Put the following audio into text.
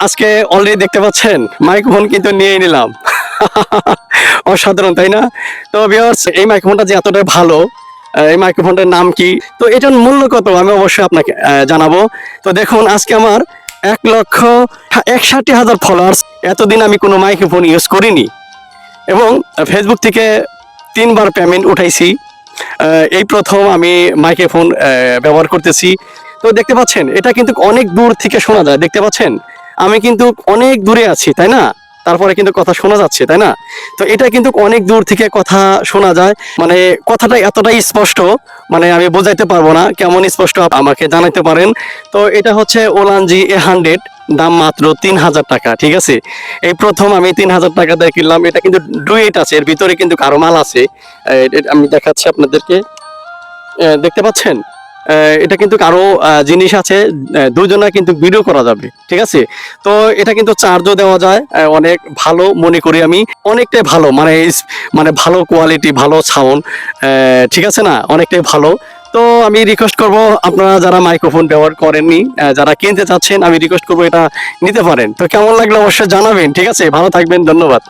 আজকে অলরেডি দেখতে পাচ্ছেন মাইক্রোফোন কিন্তু নিয়েই নিলাম। অসাধারণ তাই না? তো ভিউয়ার্স এই মাইক্রোফোনটা যে এতটা ভালো, এই মাইক্রোফোনটার নাম কি, তো এটার মূল্য কত আমি অবশ্যই আপনাকে জানাবো। তো দেখুন আজকে আমার 1,61,000 ফলোয়ার্স। এতদিন আমি কোনো মাইক্রোফোন ইউজ করিনি এবং ফেসবুক থেকে 3বার পেমেন্ট উঠাইছি। এই প্রথম আমি মাইক্রোফোন ব্যবহার করতেছি। তো দেখতে পাচ্ছেন এটা কিন্তু অনেক দূর থেকে শোনা যায়, দেখতে পাচ্ছেন আমি কিন্তু অনেক দূরে আছি তাই না, তারপরে কিন্তু কথা শোনা যাচ্ছে তাই না। তো এটা কিন্তু অনেক দূর থেকে কথা শোনা যায়, মানে কথাটা এতটাই স্পষ্ট, মানে আমি বোঝাইতে পারবো না কেমন স্পষ্ট, আমাকে জানাইতে পারেন। তো এটা হচ্ছে ওলানজি A100, দাম মাত্র 3,000 টাকা। ঠিক আছে, এই প্রথম আমি 3,000 টাকা দিয়ে কিনলাম। এটা কিন্তু ডুয়েট আছে, এর ভিতরে কিন্তু কারো মাল আছে। আমি দেখাচ্ছি আপনাদেরকে, দেখতে পাচ্ছেন এটা কিন্তু আরো জিনিস আছে, দুজনে কিন্তু ভিডিও করা যাবে। ঠিক আছে, তো এটা কিন্তু চার্জও দেওয়া যায়, অনেক ভালো মনে করি আমি, অনেকটাই ভালো, মানে মানে ভালো কোয়ালিটি, ভালো সাউন্ড, ঠিক আছে না, অনেকটাই ভালো। তো আমি রিকোয়েস্ট করব আপনারা যারা মাইক্রোফোন ব্যবহার করেননি, যারা কিনতে চাচ্ছেন, আমি রিকোয়েস্ট করবো এটা নিতে পারেন। তো কেমন লাগলো অবশ্যই জানাবেন। ঠিক আছে, ভালো থাকবেন, ধন্যবাদ।